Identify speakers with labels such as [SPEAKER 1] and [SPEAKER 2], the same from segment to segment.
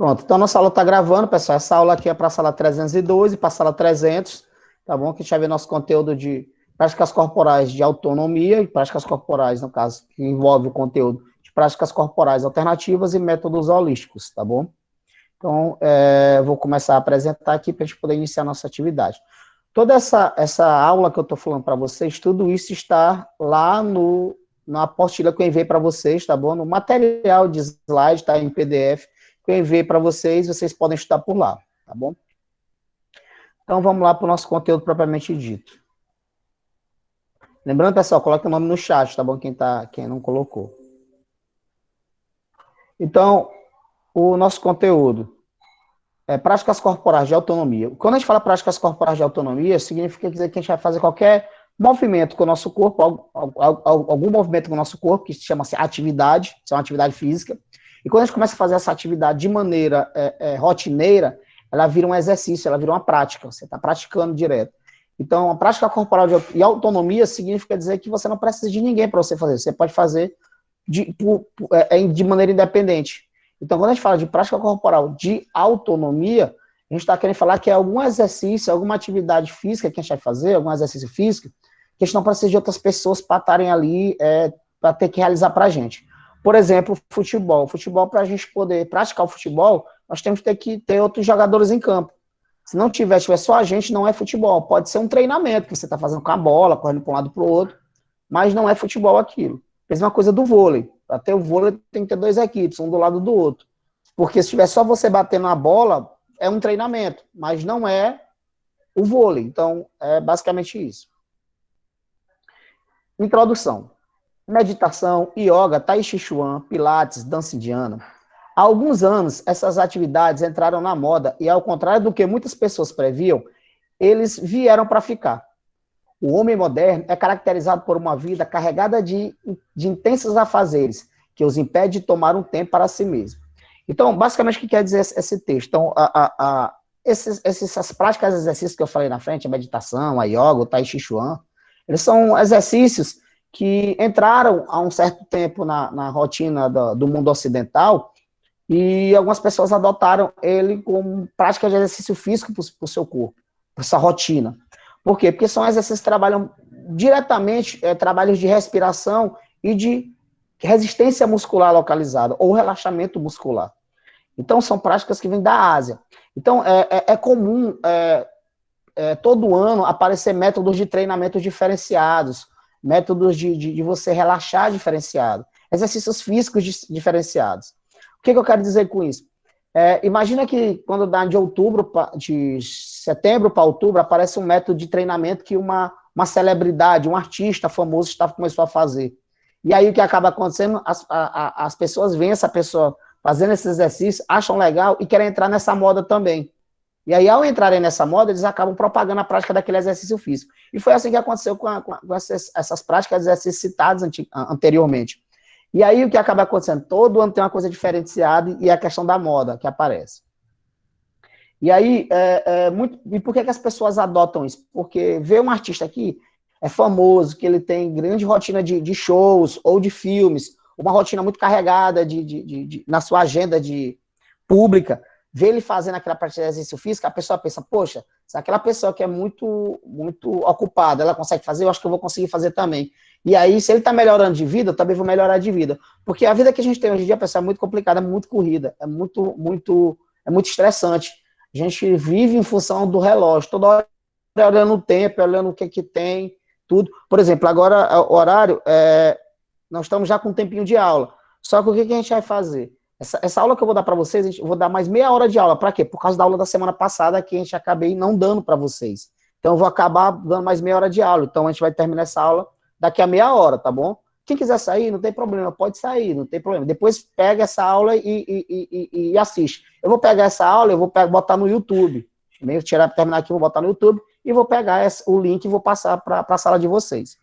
[SPEAKER 1] Pronto, então nossa aula está gravando, pessoal. Essa aula aqui é para a sala 302 e para a sala 300, tá bom? Que a gente vai ver nosso conteúdo de práticas corporais de autonomia e práticas corporais, no caso, que envolve o conteúdo de práticas corporais alternativas e métodos holísticos, tá bom? Então, vou começar a apresentar aqui para a gente poder iniciar a nossa atividade. Toda essa aula que eu estou falando para vocês, tudo isso está lá na apostila que eu enviei para vocês, tá bom? No material de slide, tá? Em PDF, que eu enviei para vocês, vocês podem estudar por lá, tá bom? Então, vamos lá para o nosso conteúdo propriamente dito. Lembrando, pessoal, coloque o nome no chat, tá bom? Quem não colocou. Então, o nosso conteúdo é práticas corporais de autonomia. Quando a gente fala práticas corporais de autonomia, significa dizer que a gente vai fazer qualquer movimento com o nosso corpo, algum movimento com o nosso corpo, que chama-se atividade, isso é uma atividade física. E quando a gente começa a fazer essa atividade de maneira rotineira, ela vira um exercício, ela vira uma prática, você está praticando direto. Então, a prática corporal de autonomia significa dizer que você não precisa de ninguém para você fazer, você pode fazer de maneira independente. Então, quando a gente fala de prática corporal de autonomia, a gente está querendo falar que é algum exercício, alguma atividade física que a gente vai fazer, algum exercício físico, que a gente não precisa de outras pessoas para estarem ali, para ter que realizar para a gente. Por exemplo, futebol. Futebol, para a gente poder praticar o futebol, nós temos que ter outros jogadores em campo. Se não tiver só a gente, não é futebol. Pode ser um treinamento que você está fazendo com a bola, correndo para um lado para o outro, mas não é futebol aquilo. Mesma coisa do vôlei. Para ter o vôlei, tem que ter duas equipes, um do lado do outro. Porque se tiver só você batendo na bola, é um treinamento, mas não é o vôlei. Então, é basicamente isso. Introdução. Meditação, yoga, tai chi chuan, pilates, dança indiana. Há alguns anos, essas atividades entraram na moda e, ao contrário do que muitas pessoas previam, eles vieram para ficar. O homem moderno é caracterizado por uma vida carregada de intensos afazeres, que os impede de tomar um tempo para si mesmo. Então, basicamente, o que quer dizer esse texto? Então, essas práticas, exercícios que eu falei na frente, a meditação, a yoga, o tai chi chuan, eles são exercícios que entraram há um certo tempo na rotina do mundo ocidental e algumas pessoas adotaram ele como prática de exercício físico para o seu corpo, para essa rotina. Por quê? Porque são exercícios que trabalham diretamente, trabalhos de respiração e de resistência muscular localizada, ou relaxamento muscular. Então, são práticas que vêm da Ásia. Então, é comum, todo ano, aparecer métodos de treinamento diferenciados, métodos de você relaxar diferenciado, exercícios físicos diferenciados. O que eu quero dizer com isso? Imagina que quando dá de setembro para outubro, aparece um método de treinamento que uma celebridade, um artista famoso começou a fazer. E aí o que acaba acontecendo, as pessoas veem essa pessoa fazendo esse exercício, acham legal e querem entrar nessa moda também. E aí, ao entrarem nessa moda, eles acabam propagando a prática daquele exercício físico. E foi assim que aconteceu com essas práticas de exercícios citadas anteriormente. E aí, o que acaba acontecendo? Todo ano tem uma coisa diferenciada e é a questão da moda que aparece. E aí, e por que as pessoas adotam isso? Porque vê um artista aqui, é famoso, que ele tem grande rotina de shows ou de filmes, uma rotina muito carregada na sua agenda pública, vê ele fazendo aquela prática de exercício físico, a pessoa pensa, poxa, se aquela pessoa que é muito, muito ocupada, ela consegue fazer, eu acho que eu vou conseguir fazer também. E aí, se ele está melhorando de vida, eu também vou melhorar de vida. Porque a vida que a gente tem hoje em dia, pessoal, é muito complicada, é muito corrida, é muito estressante. A gente vive em função do relógio, toda hora olhando o tempo, olhando o que tem, tudo. Por exemplo, agora o horário, nós estamos já com um tempinho de aula. Só que o que a gente vai fazer? Essa aula que eu vou dar para vocês, eu vou dar mais meia hora de aula. Para quê? Por causa da aula da semana passada que a gente acabei não dando para vocês. Então, eu vou acabar dando mais meia hora de aula. Então, a gente vai terminar essa aula daqui a meia hora, tá bom? Quem quiser sair, não tem problema, pode sair, não tem problema. Depois pega essa aula e assiste. Eu vou pegar essa aula, eu vou botar no YouTube. Terminar aqui, vou botar no YouTube e vou pegar o link e vou passar para a sala de vocês.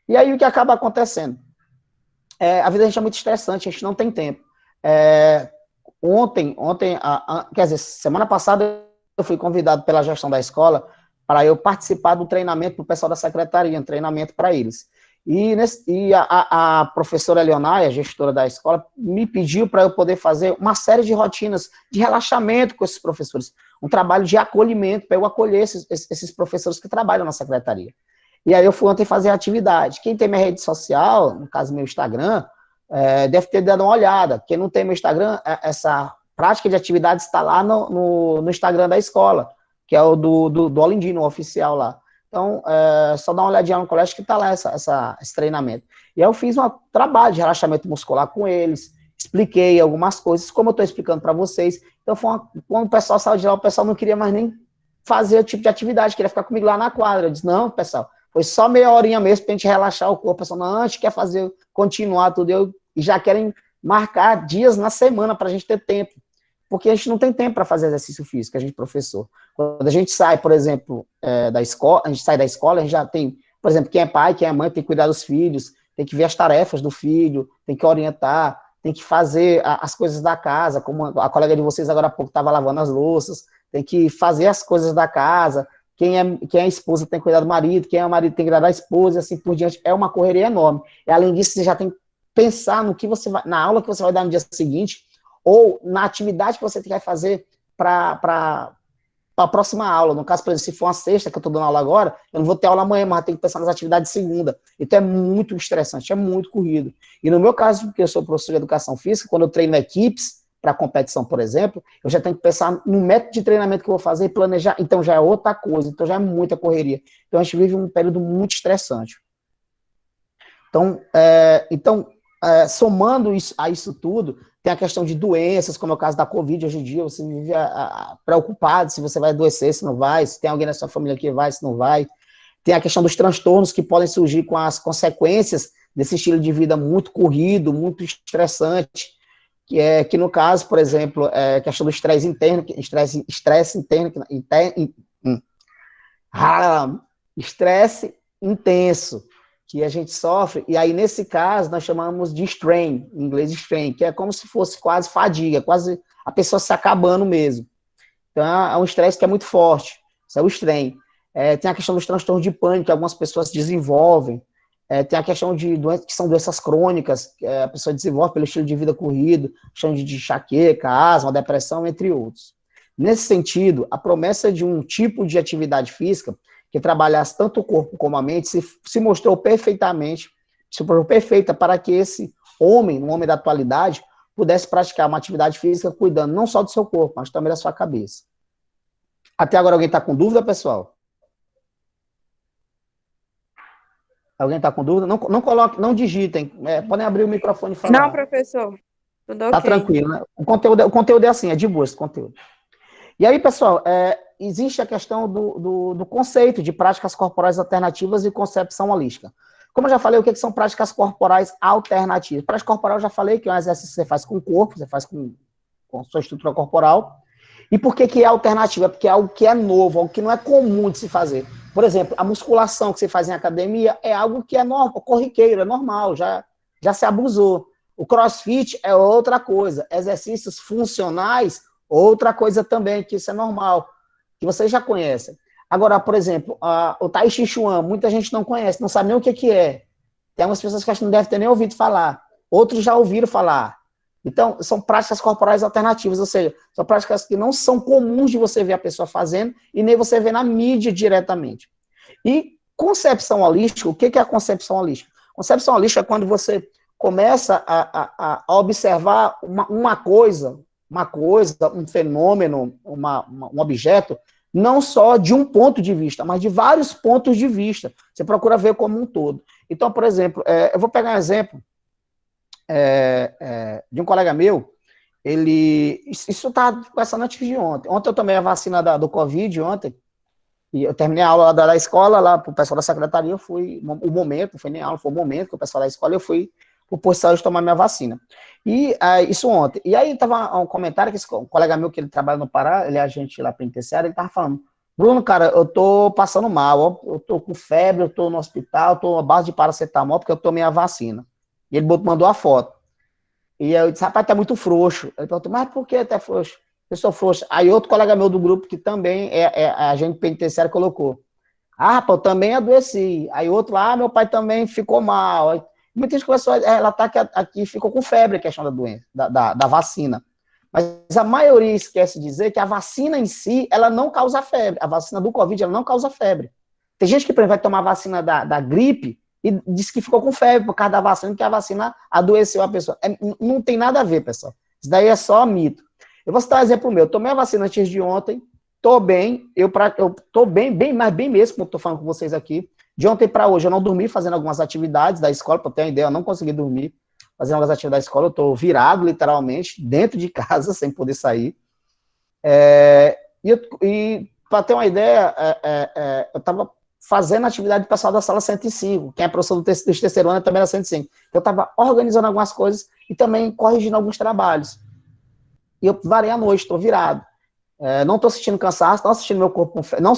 [SPEAKER 1] E aí, o que acaba acontecendo? A vida da gente é muito estressante, a gente não tem tempo. Quer dizer, semana passada eu fui convidado pela gestão da escola para eu participar do treinamento para o pessoal da secretaria, um treinamento para eles. E a professora Leonai, a gestora da escola, me pediu para eu poder fazer uma série de rotinas de relaxamento com esses professores, um trabalho de acolhimento, para eu acolher esses professores que trabalham na secretaria. E aí eu fui ontem fazer a atividade. Quem tem minha rede social, no caso meu Instagram, deve ter dado uma olhada. Quem não tem meu Instagram, essa prática de atividade está lá no Instagram da escola, que é o do Olindino, oficial lá. Então, só dá uma olhadinha no colégio que está lá esse treinamento. E aí eu fiz um trabalho de relaxamento muscular com eles, expliquei algumas coisas, como eu estou explicando para vocês. Então, quando o pessoal saiu de lá, o pessoal não queria mais nem fazer o tipo de atividade, queria ficar comigo lá na quadra. Eu disse, não, pessoal, foi só meia horinha mesmo para a gente relaxar o corpo. O pessoal, não, a gente quer fazer, continuar tudo, e já querem marcar dias na semana para a gente ter tempo. Porque a gente não tem tempo para fazer exercício físico, a gente professor. Quando a gente sai, por exemplo, da escola, a gente já tem, por exemplo, quem é pai, quem é mãe, tem que cuidar dos filhos, tem que ver as tarefas do filho, tem que orientar, tem que fazer as coisas da casa, como a colega de vocês agora há pouco estava lavando as louças, tem que fazer as coisas da casa, quem é esposa tem que cuidar do marido, quem é marido tem que cuidar da esposa, e assim por diante. É uma correria enorme. E além disso, você já tem que pensar no que você vai, na aula que você vai dar no dia seguinte, ou na atividade que você quer fazer para a próxima aula. No caso, por exemplo, se for uma sexta, que eu estou dando aula agora, eu não vou ter aula amanhã, mas eu tenho que pensar nas atividades de segunda. Então é muito estressante, é muito corrido. E no meu caso, porque eu sou professor de educação física, quando eu treino equipes para competição, por exemplo, eu já tenho que pensar no método de treinamento que eu vou fazer e planejar. Então já é outra coisa, então já é muita correria. Então a gente vive um período muito estressante. Então, somando a isso tudo, tem a questão de doenças, como é o caso da Covid hoje em dia, você vive preocupado se você vai adoecer, se não vai, se tem alguém na sua família que vai, se não vai. Tem a questão dos transtornos que podem surgir com as consequências desse estilo de vida muito corrido, muito estressante, que no caso, por exemplo, a questão do estresse interno, estresse intenso, que a gente sofre, e aí nesse caso nós chamamos de strain, em inglês strain, que é como se fosse quase fadiga, quase a pessoa se acabando mesmo. Então é um estresse que é muito forte, isso é o strain. Tem a questão dos transtornos de pânico, que algumas pessoas desenvolvem, tem a questão de doenças que são doenças crônicas, que a pessoa desenvolve pelo estilo de vida corrido, questão de enxaqueca, asma, depressão, entre outros. Nesse sentido, a promessa de um tipo de atividade física que trabalhasse tanto o corpo como a mente, se mostrou perfeita para que esse homem, um homem da atualidade, pudesse praticar uma atividade física cuidando não só do seu corpo, mas também da sua cabeça. Até agora alguém está com dúvida, pessoal? Alguém está com dúvida? Não coloque, não digitem. Podem abrir o microfone e falar.
[SPEAKER 2] Não, professor. Tudo ok.
[SPEAKER 1] Tá tranquilo, né? O conteúdo é assim, é de boa esse conteúdo. E aí, pessoal, existe a questão do conceito de práticas corporais alternativas e concepção holística. Como eu já falei, o que são práticas corporais alternativas? Prática corporal, eu já falei que é um exercício que você faz com o corpo, você faz com sua estrutura corporal. E por que é alternativa? Porque é algo que é novo, algo que não é comum de se fazer. Por exemplo, a musculação que você faz em academia é algo que é corriqueiro, é normal, já se abusou. O crossfit é outra coisa. Exercícios funcionais, outra coisa também, que isso é normal, que vocês já conhecem. Agora, por exemplo, o Tai Chi Chuan, muita gente não conhece, não sabe nem o que é. Tem algumas pessoas que não devem ter nem ouvido falar. Outros já ouviram falar. Então, são práticas corporais alternativas, ou seja, são práticas que não são comuns de você ver a pessoa fazendo e nem você ver na mídia diretamente. E concepção holística, o que é a concepção holística? Concepção holística é quando você começa a observar uma coisa, um fenômeno, um objeto, não só de um ponto de vista, mas de vários pontos de vista. Você procura ver como um todo. Então, por exemplo, eu vou pegar um exemplo de um colega meu, isso está começando antes de ontem. Ontem eu tomei a vacina do Covid, ontem, e eu terminei a aula da escola, lá para o pessoal da secretaria, eu fui, o momento, não foi nem aula, foi o momento que o pessoal da escola, eu fui para o posto de saúde tomar minha vacina. E isso ontem. E aí estava um comentário que um colega meu, que ele trabalha no Pará, ele é agente lá penitenciário, ele estava falando, Bruno, cara, eu tô passando mal, ó, eu tô com febre, eu tô no hospital, eu tô na base de paracetamol, porque eu tomei a vacina. E ele mandou a foto. E eu disse, rapaz, tá muito frouxo. Ele perguntou, mas por que tá frouxo? Eu sou frouxo. Aí outro colega meu do grupo, que também é agente penitenciário, colocou. Ah, rapaz, eu também adoeci. Aí outro lá, meu pai também ficou mal. Aí, muita gente começou a relatar que aqui ficou com febre a questão da doença, da vacina. Mas a maioria esquece de dizer que a vacina em si, ela não causa febre. A vacina do Covid, ela não causa febre. Tem gente que vai tomar a vacina da gripe e diz que ficou com febre por causa da vacina, que a vacina adoeceu a pessoa. Não tem nada a ver, pessoal. Isso daí é só mito. Eu vou citar um exemplo meu. Eu tomei a vacina antes de ontem, tô bem, eu tô bem, mas bem mesmo, como eu tô falando com vocês aqui. De ontem para hoje eu não dormi fazendo algumas atividades da escola, para ter uma ideia, eu não consegui dormir fazendo algumas atividades da escola, eu tô virado literalmente dentro de casa, sem poder sair. E para ter uma ideia, eu estava fazendo atividade do pessoal da sala 105, quem é professor do terceiro ano também era 105. Eu estava organizando algumas coisas e também corrigindo alguns trabalhos. E eu varei a noite, estou virado. Não estou sentindo cansaço, não sentindo meu corpo com febre, não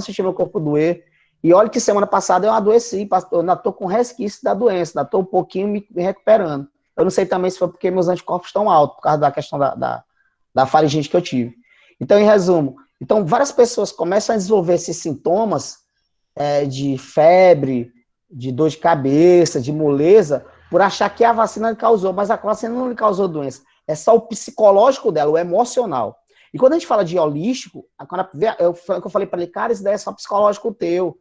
[SPEAKER 1] sentindo meu corpo doer. E olha que semana passada eu adoeci, eu ainda estou com resquício da doença, ainda estou um pouquinho me recuperando. Eu não sei também se foi porque meus anticorpos estão altos, por causa da questão da faringite que eu tive. Então, em resumo, várias pessoas começam a desenvolver esses sintomas de febre, de dor de cabeça, de moleza, por achar que a vacina lhe causou, mas a vacina não lhe causou doença. É só o psicológico dela, o emocional. E quando a gente fala de holístico, eu falei para ele, cara, isso daí é só psicológico teu.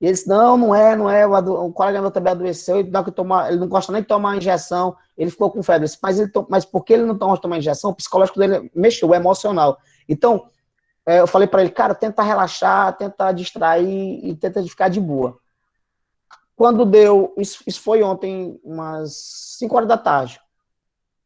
[SPEAKER 1] E eles, não é, o colega meu também adoeceu, ele não gosta nem de tomar injeção, ele ficou com febre. Mas por que ele não gosta de tomar injeção? O psicológico dele mexeu, o emocional. Então, eu falei para ele, cara, tenta relaxar, tenta distrair e tenta ficar de boa. Quando deu, isso foi ontem, umas 5 horas da tarde.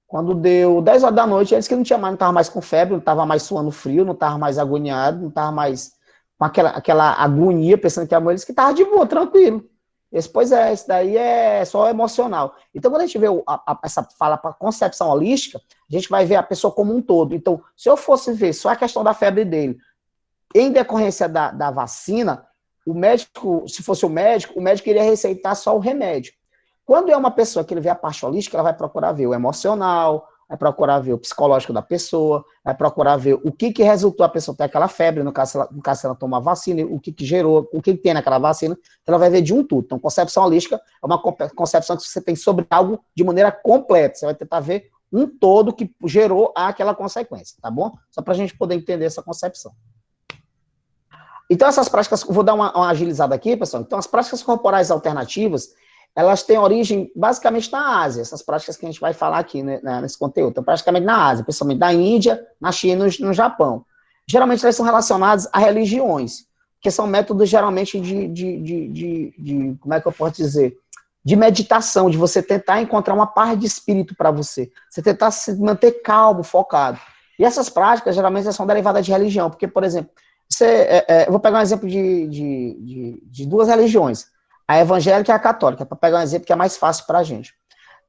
[SPEAKER 1] Quando deu 10 horas da noite, ele disse que não estava mais com febre, não estava mais suando frio, não estava mais agoniado, não estava mais com aquela agonia, pensando que a mulher disse que estava de boa, tranquilo. Isso daí é só emocional. Então, quando a gente vê essa fala para concepção holística, a gente vai ver a pessoa como um todo. Então, se eu fosse ver só a questão da febre dele, em decorrência da vacina, o médico, se fosse o médico iria receitar só o remédio. Quando é uma pessoa que ele vê a parte holística, ela vai procurar ver o emocional, vai procurar ver o psicológico da pessoa, vai procurar ver o que resultou a pessoa ter aquela febre, no caso se ela tomar vacina, o que gerou, o que tem naquela vacina, ela vai ver de um tudo. Então, concepção holística é uma concepção que você tem sobre algo de maneira completa, você vai tentar ver um todo que gerou aquela consequência, tá bom? Só para a gente poder entender essa concepção. Então, essas práticas, vou dar uma agilizada aqui, pessoal. Então, as práticas corporais alternativas, elas têm origem basicamente na Ásia, essas práticas que a gente vai falar aqui, né, nesse conteúdo, então, praticamente na Ásia, principalmente na Índia, na China e no Japão. Geralmente, elas são relacionadas a religiões, que são métodos geralmente como é que eu posso dizer? De meditação, de você tentar encontrar uma paz de espírito para você tentar se manter calmo, focado. E essas práticas, geralmente, são derivadas de religião, porque, por exemplo, eu vou pegar um exemplo de duas religiões, a evangélica e a católica, para pegar um exemplo que é mais fácil para a gente.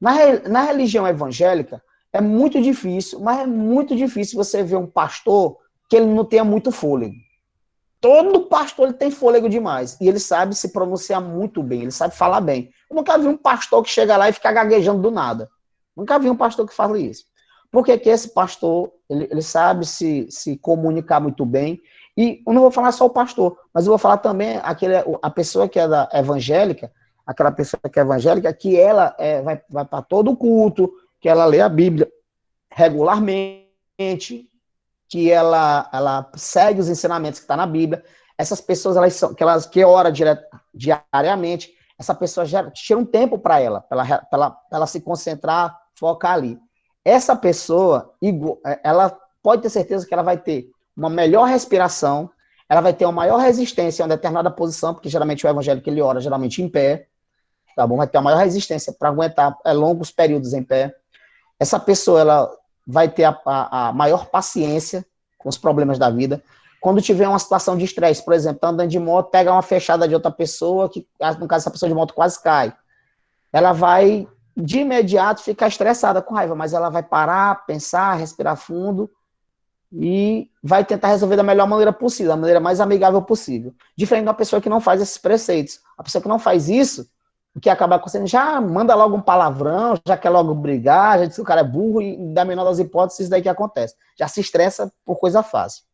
[SPEAKER 1] Na religião evangélica, é muito difícil, mas é muito difícil você ver um pastor que ele não tenha muito fôlego. Todo pastor ele tem fôlego demais, e ele sabe se pronunciar muito bem, ele sabe falar bem. Eu nunca vi um pastor que chega lá e fica gaguejando do nada. Nunca vi um pastor que fala isso. Por que esse pastor, ele sabe se comunicar muito bem. E eu não vou falar só o pastor, mas eu vou falar também a pessoa que é evangélica, aquela pessoa que é evangélica, que ela vai para todo o culto, que ela lê a Bíblia regularmente, que ela segue os ensinamentos que estão na Bíblia. Essas pessoas, que oram diariamente, essa pessoa já tira um tempo para ela se concentrar, focar ali. Essa pessoa, ela pode ter certeza que ela vai ter uma melhor respiração, ela vai ter uma maior resistência em uma determinada posição, porque geralmente o evangélico ele ora geralmente em pé, tá bom? Vai ter uma maior resistência para aguentar longos períodos em pé. Essa pessoa ela vai ter a maior paciência com os problemas da vida. Quando tiver uma situação de estresse, por exemplo, tá andando de moto, pega uma fechada de outra pessoa, que no caso essa pessoa de moto quase cai, ela vai de imediato ficar estressada com raiva, mas ela vai parar, pensar, respirar fundo e vai tentar resolver da melhor maneira possível, da maneira mais amigável possível. Diferente de uma pessoa que não faz esses preceitos. A pessoa que não faz isso, o que acaba acontecendo, já manda logo um palavrão, já quer logo brigar, já diz que o cara é burro e da menor das hipóteses, isso daí que acontece. Já se estressa por coisa fácil.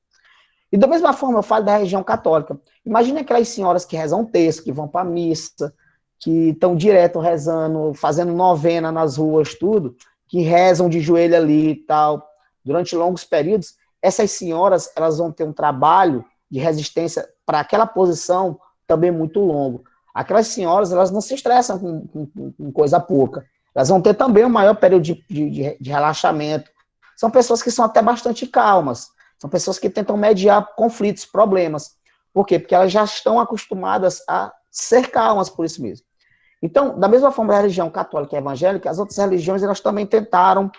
[SPEAKER 1] E da mesma forma eu falo da religião católica. Imagina aquelas senhoras que rezam um terço, que vão para a missa, que estão direto rezando, fazendo novena nas ruas, tudo, que rezam de joelho ali e tal, durante longos períodos. Essas senhoras, elas vão ter um trabalho de resistência para aquela posição também muito longo. Aquelas senhoras, elas não se estressam com coisa pouca. Elas vão ter também um maior período de relaxamento. São pessoas que são até bastante calmas. São pessoas que tentam mediar conflitos, problemas. Por quê? Porque elas já estão acostumadas a ser calmas por isso mesmo. Então, da mesma forma da religião católica e evangélica, as outras religiões, elas também tentaram,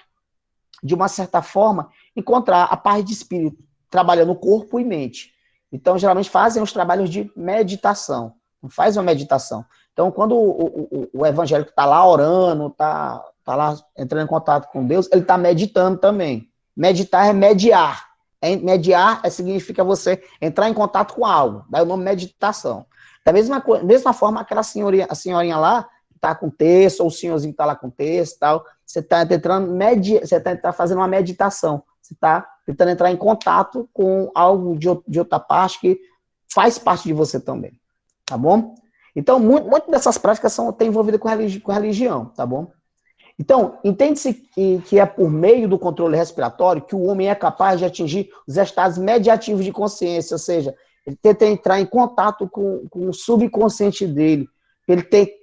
[SPEAKER 1] de uma certa forma, encontrar a paz de espírito, trabalhando corpo e mente. Então, geralmente fazem os trabalhos de meditação. Faz uma meditação. Então, quando o evangélico está lá orando, está lá entrando em contato com Deus, ele está meditando também. Meditar é mediar. Mediar significa você entrar em contato com algo. Daí o nome meditação. Da mesma forma, aquela a senhorinha lá, que está com texto, ou o senhorzinho que está lá com texto, tal, você está tentando você está fazendo uma meditação. Você está tentando entrar em contato com algo de outra parte que faz parte de você também. Tá bom? Então, muito dessas práticas têm envolvidas com a religião, tá bom? Então, entende-se que é por meio do controle respiratório que o homem é capaz de atingir os estados mediativos de consciência, ou seja, ele tenta entrar em contato com o subconsciente dele, ele ter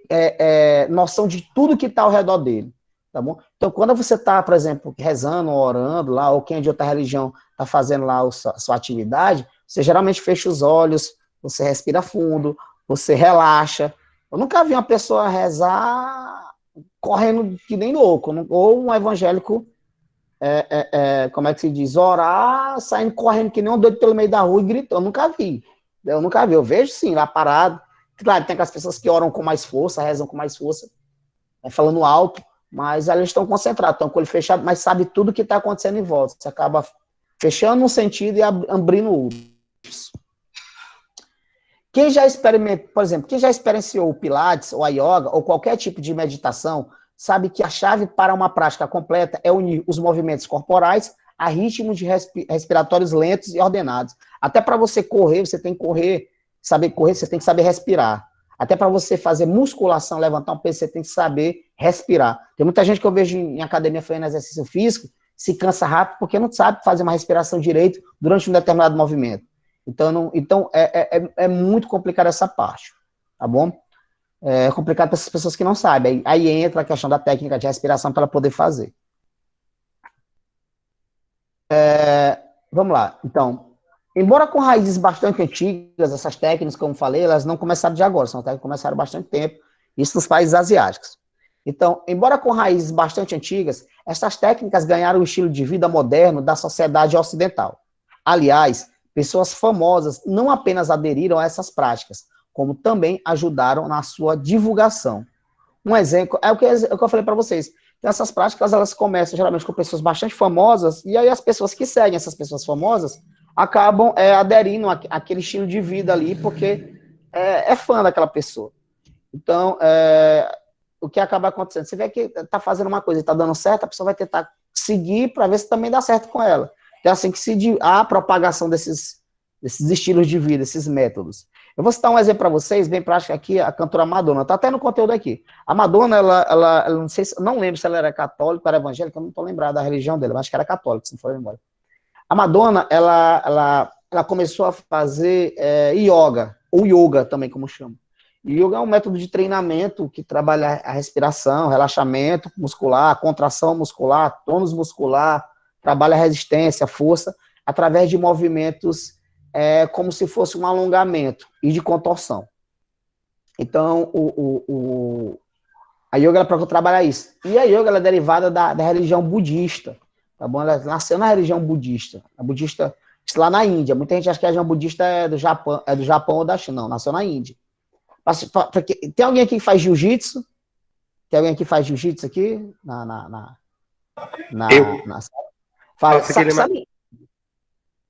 [SPEAKER 1] noção de tudo que está ao redor dele, tá bom? Então, quando você está, por exemplo, rezando, orando lá, ou quem é de outra religião está fazendo lá a sua atividade, você geralmente fecha os olhos, você respira fundo, você relaxa. Eu nunca vi uma pessoa rezar correndo que nem louco, ou um evangélico, como é que se diz, orar, saindo correndo que nem um doido pelo meio da rua e gritando. Eu nunca vi, eu vejo sim, lá parado. Claro, tem aquelas pessoas que oram com mais força, rezam com mais força, falando alto, mas elas estão concentradas, estão com o olho fechado, mas sabe tudo que está acontecendo em volta. Você acaba fechando um sentido e abrindo outro. Quem já experimentou, por exemplo, quem já experienciou o Pilates ou a yoga ou qualquer tipo de meditação, sabe que a chave para uma prática completa é unir os movimentos corporais a ritmos respiratórios lentos e ordenados. Até para você correr, você tem que saber correr, você tem que saber respirar. Até para você fazer musculação, levantar um peso, você tem que saber respirar. Tem muita gente que eu vejo em academia fazendo exercício físico, se cansa rápido porque não sabe fazer uma respiração direito durante um determinado movimento. Então é muito complicado essa parte, tá bom? É complicado para essas pessoas que não sabem. Aí entra a questão da técnica de respiração para ela poder fazer. Vamos lá. Então, embora com raízes bastante antigas, essas técnicas, como falei, elas não começaram de agora, são técnicas que começaram há bastante tempo, isso nos países asiáticos. Então, embora com raízes bastante antigas, essas técnicas ganharam o estilo de vida moderno da sociedade ocidental. Aliás, pessoas famosas não apenas aderiram a essas práticas, como também ajudaram na sua divulgação. Um exemplo é o que eu falei para vocês. Então, essas práticas, elas começam geralmente com pessoas bastante famosas, e aí as pessoas que seguem essas pessoas famosas acabam aderindo àquele estilo de vida ali, porque é fã daquela pessoa. Então, o que acaba acontecendo? Você vê que está fazendo uma coisa e está dando certo, a pessoa vai tentar seguir para ver se também dá certo com ela. Então, assim que há a propagação desses estilos de vida, esses métodos. Eu vou citar um exemplo para vocês, bem prático aqui, a cantora Madonna. Está até no conteúdo aqui. A Madonna, ela não sei, não lembro se ela era católica ou era evangélica, eu não estou lembrado da religião dela, mas acho que era católica, se não for embora. A Madonna, ela começou a fazer yoga, ou yoga também, como chama. Yoga é um método de treinamento que trabalha a respiração, relaxamento muscular, contração muscular, tônus muscular, trabalha a resistência, a força, através de movimentos como se fosse um alongamento e de contorção. Então, a yoga ela procura trabalhar isso. E a yoga ela é derivada da religião budista, tá bom? Ela nasceu na religião budista. A budista, lá na Índia. Muita gente acha que a religião budista é do Japão ou da China. Não, nasceu na Índia. Tem alguém aqui que faz jiu-jitsu? Tem alguém aqui que faz jiu-jitsu aqui?
[SPEAKER 3] Eu.
[SPEAKER 1] Sabe?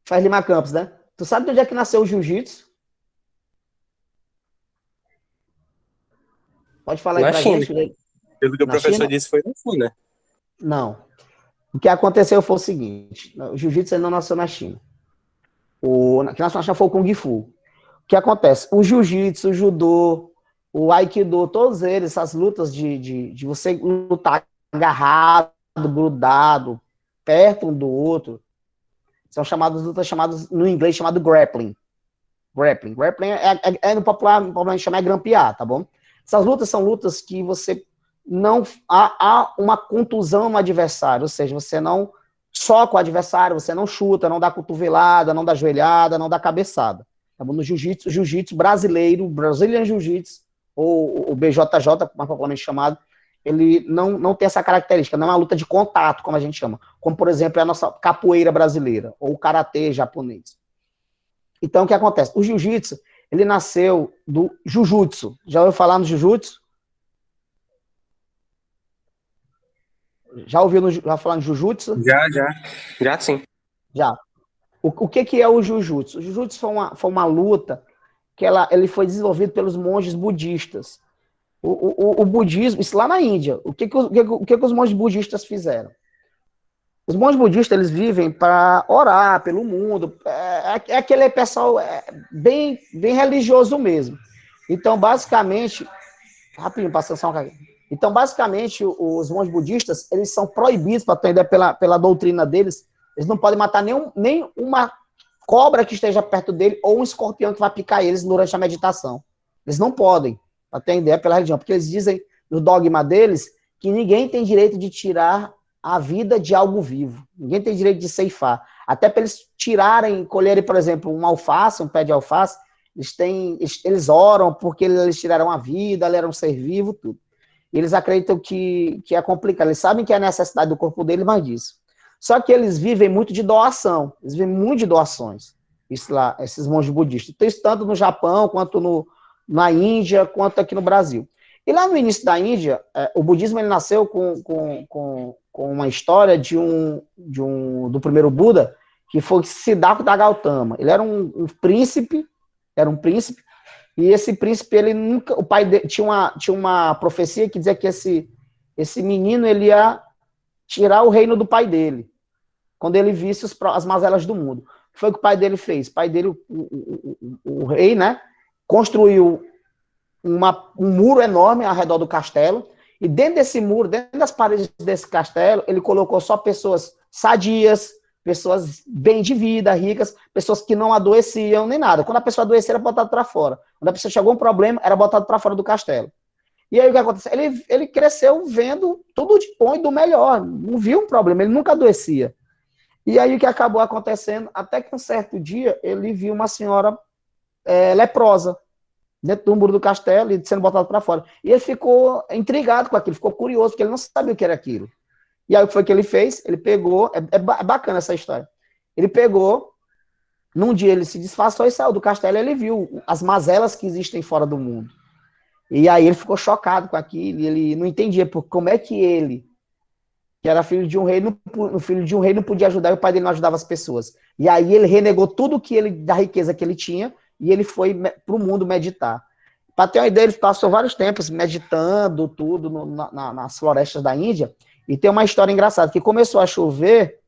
[SPEAKER 1] Faz Lima Campos, né? Tu sabe de onde é que nasceu o jiu-jitsu? Pode falar aí
[SPEAKER 3] Na
[SPEAKER 1] pra
[SPEAKER 3] China.
[SPEAKER 1] gente.
[SPEAKER 3] Pelo que o professor
[SPEAKER 1] China?
[SPEAKER 3] disse, foi na China.
[SPEAKER 1] Não. O que aconteceu foi o seguinte: o jiu-jitsu não nasceu na China. Que nós chamamos foi o Kung Fu. O que acontece? O jiu-jitsu, o judô, o aikido, todos eles, essas lutas de você lutar agarrado, grudado, perto um do outro, são chamadas lutas chamadas, no inglês, chamado grappling. Grappling no popularmente chama grampear, tá bom? Essas lutas são lutas que você não há uma contusão no adversário, ou seja, você não soca o adversário, você não chuta, não dá cotovelada, não dá joelhada, não dá cabeçada. Tá bom? No jiu-jitsu brasileiro, Brazilian Jiu-Jitsu, ou o BJJ, mais popularmente chamado, ele não tem essa característica, não é uma luta de contato, como a gente chama, como, por exemplo, é a nossa capoeira brasileira, ou o karatê japonês. Então, o que acontece? O jiu-jitsu, ele nasceu do jujutsu. Já ouviu falar no jujutsu? Já ouviu já falar no jujutsu?
[SPEAKER 3] Já sim.
[SPEAKER 1] Já. O que é o jujutsu? O jujutsu foi uma luta que ele foi desenvolvido pelos monges budistas. O budismo, isso lá na Índia, o que os monges budistas fizeram? Os monges budistas, eles vivem para orar pelo mundo, é aquele pessoal bem religioso mesmo. Então, basicamente, rapidinho, passa só um cara. Então, basicamente, os monges budistas, eles são proibidos, para atender pela doutrina deles, eles não podem matar nem uma cobra que esteja perto dele ou um escorpião que vai picar eles durante a meditação. Eles não podem, para atender pela religião, porque eles dizem, no dogma deles, que ninguém tem direito de tirar a vida de algo vivo. Ninguém tem direito de ceifar. Até para eles tirarem, colherem, por exemplo, um alface, um pé de alface, eles oram porque eles tiraram a vida, ele era um ser vivo, tudo. E eles acreditam que é complicado. Eles sabem que é a necessidade do corpo deles, mas disso. Só que eles vivem muito de doação. Eles vivem muito de doações. Isso lá, esses monges budistas. Então, isso tanto no Japão, quanto na Índia, quanto aqui no Brasil. E lá no início da Índia, o budismo ele nasceu com uma história do primeiro Buda, que foi Siddhartha Gautama. Ele era um príncipe, e esse príncipe, ele nunca, o pai dele, tinha uma profecia que dizia que esse menino ele ia tirar o reino do pai dele, quando ele visse as mazelas do mundo. Foi o que o pai dele fez. O pai dele, o rei, né, construiu um muro enorme ao redor do castelo, e dentro desse muro, dentro das paredes desse castelo, ele colocou só pessoas sadias, pessoas bem de vida, ricas, pessoas que não adoeciam nem nada. Quando a pessoa adoecia, era botada para fora. Quando a pessoa chegou um problema, era botado para fora do castelo. E aí o que aconteceu? Ele cresceu vendo tudo de bom e do melhor, não viu um problema, ele nunca adoecia. E aí o que acabou acontecendo? Até que um certo dia, ele viu uma senhora leprosa, dentro do muro do castelo e sendo botado para fora. E ele ficou intrigado com aquilo, ficou curioso, porque ele não sabia o que era aquilo. E aí o que foi que ele fez? Ele pegou, é bacana essa história, ele pegou, num dia ele se disfarçou e saiu do castelo, e ele viu as mazelas que existem fora do mundo. E aí ele ficou chocado com aquilo, e ele não entendia como é que ele, que era filho de um rei, não podia ajudar, e o pai dele não ajudava as pessoas. E aí ele renegou tudo da riqueza que ele tinha, e ele foi para o mundo meditar. Para ter uma ideia, ele passou vários tempos meditando tudo nas florestas da Índia, e tem uma história engraçada, que começou a chover,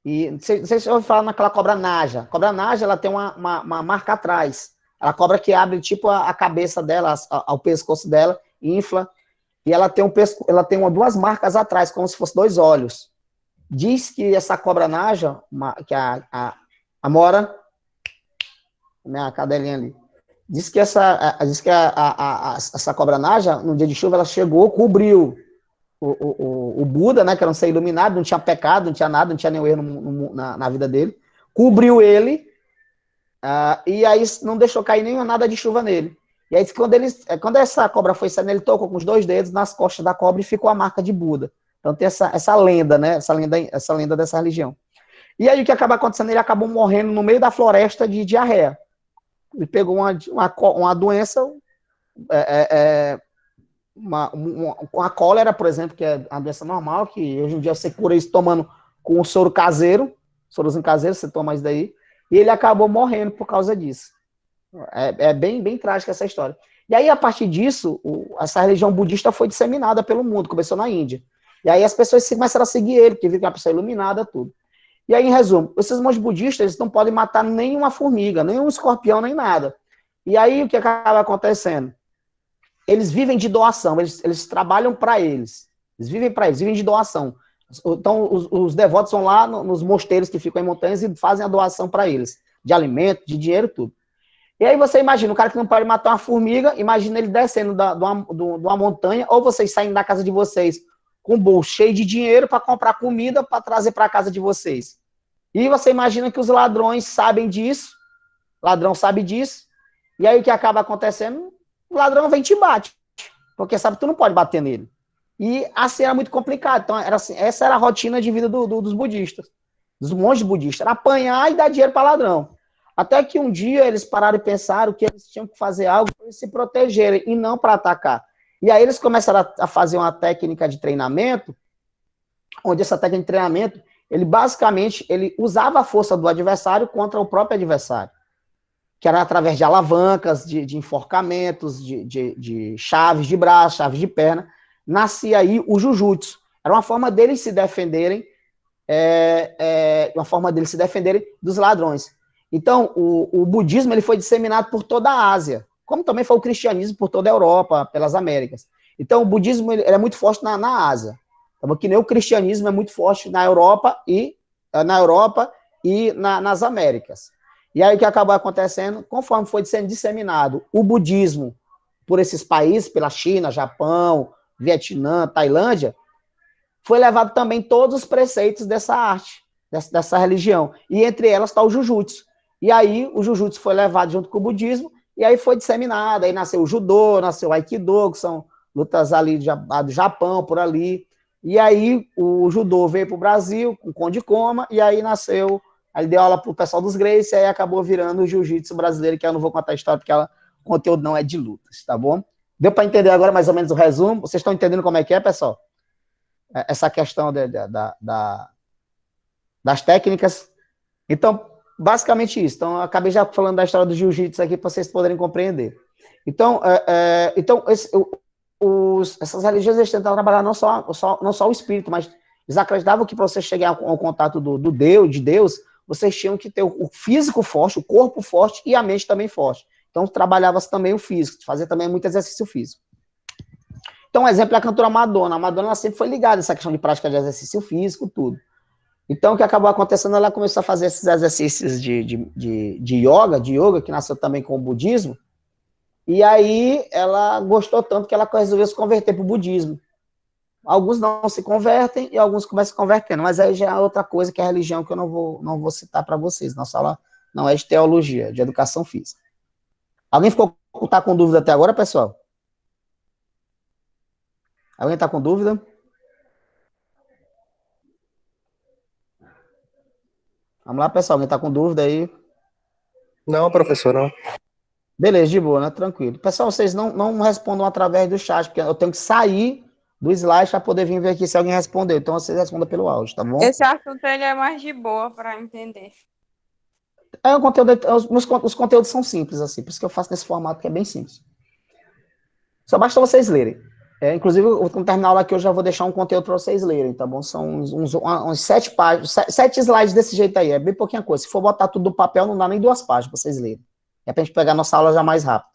[SPEAKER 1] e não sei se eu vou falar naquela cobra naja. A cobra naja, ela tem uma marca atrás, a cobra que abre tipo a cabeça dela, ao pescoço dela, infla, e ela tem duas marcas atrás, como se fossem dois olhos. Diz que essa cobra naja, que a Mora, minha cadelinha ali, diz que essa cobra naja, no dia de chuva, ela chegou, cobriu o Buda, né, que era um ser iluminado, não tinha pecado, não tinha nada, não tinha nenhum erro na vida dele, cobriu ele, e aí não deixou cair nem nada de chuva nele. E aí, quando essa cobra foi saindo, ele tocou com os dois dedos nas costas da cobra e ficou a marca de Buda. Então tem essa lenda, né, essa lenda dessa religião. E aí o que acaba acontecendo? Ele acabou morrendo no meio da floresta de diarreia. Ele pegou uma doença, uma cólera, por exemplo, que é uma doença normal, que hoje em dia você cura isso tomando com um soro caseiro, sorozinho caseiro, você toma isso daí, e ele acabou morrendo por causa disso. É bem trágica essa história. E aí, a partir disso, essa religião budista foi disseminada pelo mundo, começou na Índia. E aí as pessoas começaram a seguir ele, porque viram que é uma pessoa iluminada, tudo. E aí, em resumo, esses monges budistas, eles não podem matar nenhuma formiga, nenhum escorpião, nem nada. E aí, o que acaba acontecendo? Eles vivem de doação, eles trabalham para eles. Eles vivem para eles, vivem de doação. Então, os devotos vão lá nos mosteiros que ficam em montanhas e fazem a doação para eles, de alimento, de dinheiro, tudo. E aí você imagina, o cara que não pode matar uma formiga, imagina ele descendo de uma montanha, ou vocês saem da casa de vocês com um bolso cheio de dinheiro para comprar comida para trazer para a casa de vocês. E você imagina que os ladrões sabem disso, o ladrão sabe disso, e aí o que acaba acontecendo? O ladrão vem e te bate, porque sabe que tu não pode bater nele. E assim era muito complicado. Então, era assim, essa era a rotina de vida dos budistas, dos monges budistas, era apanhar e dar dinheiro para ladrão. Até que um dia eles pararam e pensaram que eles tinham que fazer algo para se protegerem e não para atacar. E aí eles começaram a fazer uma técnica de treinamento, onde essa técnica de treinamento, ele basicamente ele usava a força do adversário contra o próprio adversário, que era através de alavancas, de enforcamentos, de chaves de braço, chaves de perna. Nascia aí o Jujutsu. Era uma forma deles se defenderem, dos ladrões. Então, o budismo ele foi disseminado por toda a Ásia, como também foi o cristianismo por toda a Europa, pelas Américas. Então, o budismo ele é muito forte na Ásia, que nem o cristianismo é muito forte na Europa e nas Américas. E aí o que acabou acontecendo, conforme foi sendo disseminado o budismo por esses países, pela China, Japão, Vietnã, Tailândia, foi levado também todos os preceitos dessa arte, dessa religião. E entre elas está o Jujutsu. E aí o Jujutsu foi levado junto com o budismo, e aí foi disseminado, aí nasceu o Judô, nasceu o Aikido, que são lutas ali do Japão, por ali. E aí o Judô veio para o Brasil, com o Conde Koma, e aí nasceu, aí deu aula para o pessoal dos Gracie, e aí acabou virando o Jiu-Jitsu brasileiro, que eu não vou contar a história, porque o conteúdo não é de lutas, tá bom? Deu para entender agora mais ou menos o resumo? Vocês estão entendendo como é que é, pessoal? Essa questão das técnicas. Então, basicamente isso. Então, eu acabei já falando da história do jiu-jitsu aqui para vocês poderem compreender. Então, essas religiões eles tentavam trabalhar não só o espírito, mas eles acreditavam que para você chegar ao contato de Deus, vocês tinham que ter o físico forte, o corpo forte e a mente também forte. Então, trabalhava-se também o físico, fazia também muito exercício físico. Então, um exemplo é a cantora Madonna. A Madonna ela sempre foi ligada a essa questão de prática de exercício físico, tudo. Então, o que acabou acontecendo, ela começou a fazer esses exercícios de yoga, que nasceu também com o budismo, e aí ela gostou tanto que ela resolveu se converter para o budismo. Alguns não se convertem e alguns começam se convertendo, mas aí já é outra coisa que é a religião que eu não vou citar para vocês. Nossa aula não é de teologia, é de educação física. Alguém tá com dúvida até agora, pessoal? Alguém está com dúvida? Vamos lá, pessoal. Alguém está com dúvida aí?
[SPEAKER 3] Não, professor, não.
[SPEAKER 1] Beleza, de boa, né? Tranquilo. Pessoal, vocês não respondam através do chat, porque eu tenho que sair do slide para poder vir ver aqui se alguém respondeu. Então, vocês respondam pelo áudio, tá bom?
[SPEAKER 2] Esse assunto ele é mais de boa para entender.
[SPEAKER 1] Os conteúdos são simples, assim. Por isso que eu faço nesse formato que é bem simples. Só basta vocês lerem. Inclusive, quando terminar a aula aqui, eu já vou deixar um conteúdo para vocês lerem, tá bom? São uns 7 páginas, 7 slides desse jeito aí. É bem pouquinha coisa. Se for botar tudo no papel, não dá nem 2 páginas para vocês lerem. É para a gente pegar a nossa aula já mais rápido.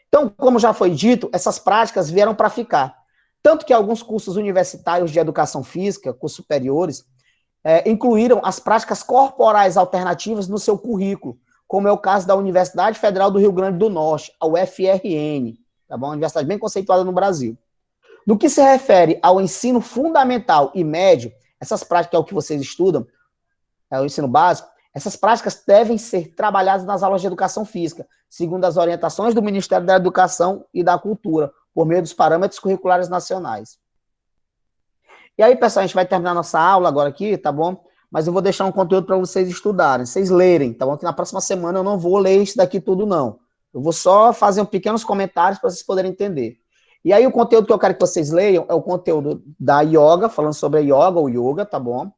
[SPEAKER 1] Então, como já foi dito, essas práticas vieram para ficar. Tanto que alguns cursos universitários de educação física, cursos superiores, incluíram as práticas corporais alternativas no seu currículo, como é o caso da Universidade Federal do Rio Grande do Norte, a UFRN, tá bom? Uma universidade bem conceituada no Brasil. No que se refere ao ensino fundamental e médio, essas práticas é o que vocês estudam, é o ensino básico, essas práticas devem ser trabalhadas nas aulas de educação física, segundo as orientações do Ministério da Educação e da Cultura, por meio dos parâmetros curriculares nacionais. E aí, pessoal, a gente vai terminar nossa aula agora aqui, tá bom? Mas eu vou deixar um conteúdo para vocês estudarem, vocês lerem, tá bom? Que na próxima semana eu não vou ler isso daqui tudo, não. Eu vou só fazer pequenos comentários para vocês poderem entender. E aí, o conteúdo que eu quero que vocês leiam é o conteúdo da yoga, falando sobre a yoga ou yoga, tá bom?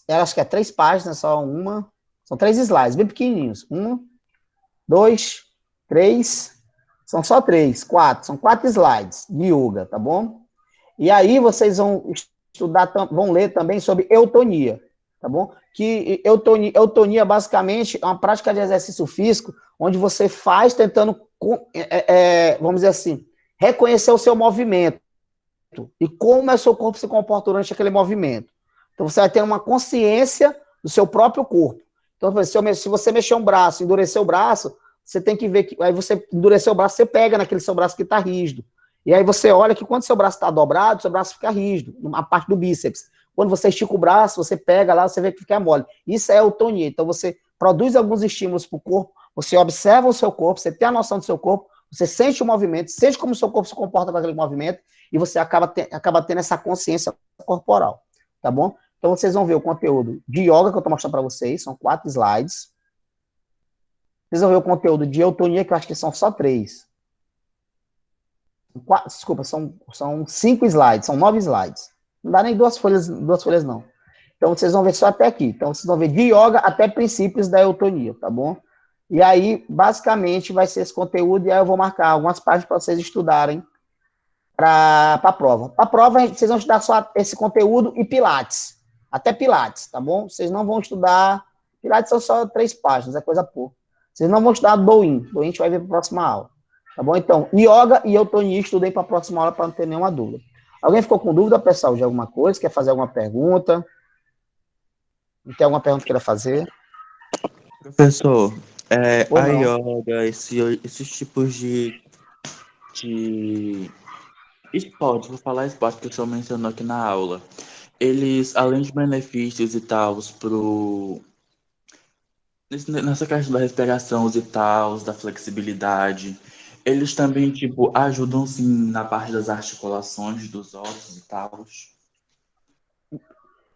[SPEAKER 1] Eu acho que é 3 páginas, só uma. São 3 slides, bem pequenininhos. 1, 2, 3. São só 3, 4. São 4 slides de yoga, tá bom? E aí vocês vão estudar, vão ler também sobre eutonia. tá bom? Que eutonia basicamente é uma prática de exercício físico onde você faz tentando, vamos dizer assim, reconhecer o seu movimento e como é o seu corpo se comporta durante aquele movimento. Então você vai ter uma consciência do seu próprio corpo. Então, se você mexer um braço, endurecer o braço, você tem que ver que aí você endurecer o braço, você pega naquele seu braço que está rígido. E aí você olha que quando seu braço está dobrado, seu braço fica rígido, a parte do bíceps. Quando você estica o braço, você pega lá, você vê que fica mole. Isso é eutonia. Então você produz alguns estímulos para o corpo, você observa o seu corpo, você tem a noção do seu corpo, você sente o movimento, sente como o seu corpo se comporta com aquele movimento, e você acaba tendo essa consciência corporal, tá bom? Então vocês vão ver o conteúdo de yoga que eu estou mostrando para vocês, são 4 slides. Vocês vão ver o conteúdo de eutonia, que eu acho que são só 3. Desculpa, são 5 slides, são 9 slides. Não dá nem 2 folhas não. Então vocês vão ver só até aqui. Então vocês vão ver de yoga até princípios da eutonia, tá bom? E aí, basicamente, vai ser esse conteúdo, e aí eu vou marcar algumas páginas para vocês estudarem para a prova. Para a prova, vocês vão estudar só esse conteúdo e Pilates. Até Pilates, tá bom? Vocês não vão estudar... Pilates são só 3 páginas, é coisa pouca. Vocês não vão estudar Douyin. Douyin a gente vai ver para a próxima aula. Tá bom? Então, yoga e eutonia, estudei para a próxima aula para não ter nenhuma dúvida. Alguém ficou com dúvida, pessoal, de alguma coisa? Quer fazer alguma pergunta? Não tem alguma pergunta que queira fazer?
[SPEAKER 4] Professor,
[SPEAKER 1] Ou
[SPEAKER 4] a
[SPEAKER 1] não?
[SPEAKER 4] yoga, esses tipos de esporte, vou falar esporte que o senhor mencionou aqui na aula, eles, além de benefícios e tal, nessa questão da respiração e tal, da flexibilidade, eles também, tipo, ajudam, sim, na parte das articulações dos ossos e tal.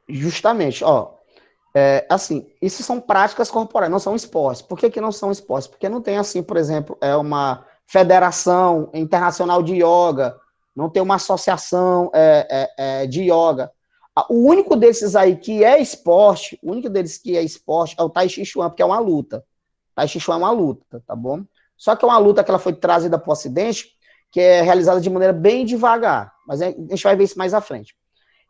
[SPEAKER 1] Justamente, ó. Assim, isso são práticas corporais, não são esportes. Por que não são esportes? Porque não tem, assim, por exemplo, uma federação internacional de yoga, não tem uma associação de yoga. O único desses aí que é esporte, o único deles que é esporte é o Tai Chi Chuan, porque é uma luta. Tai Chi Chuan é uma luta, tá bom? Só que é uma luta que ela foi trazida para o Ocidente, que é realizada de maneira bem devagar. Mas a gente vai ver isso mais à frente.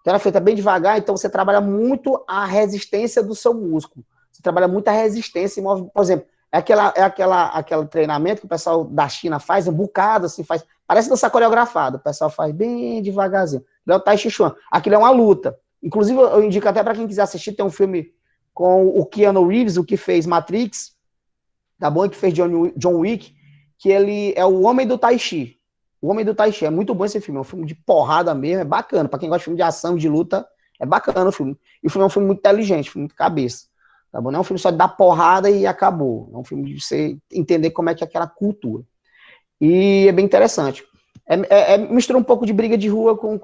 [SPEAKER 1] Então ela é feita bem devagar, então você trabalha muito a resistência do seu músculo. Você trabalha muito a resistência e move, por exemplo, aquele treinamento que o pessoal da China faz, um bocado assim, faz, parece dança coreografada, o pessoal faz bem devagarzinho. É o Tai Chi Chuan. Aquilo é uma luta. Inclusive, eu indico até para quem quiser assistir, tem um filme com o Keanu Reeves, o que fez Matrix, tá bom? E que fez John Wick, que ele é o homem do Tai Chi. O Homem do Tai Chi, é muito bom esse filme, é um filme de porrada mesmo, é bacana, pra quem gosta de filme de ação, de luta, é bacana o filme. E o filme é um filme muito inteligente, filme muito cabeça, tá bom? Não é um filme só de dar porrada e acabou, é um filme de você entender como é que é aquela cultura. E é bem interessante. Mistura um pouco de briga de rua com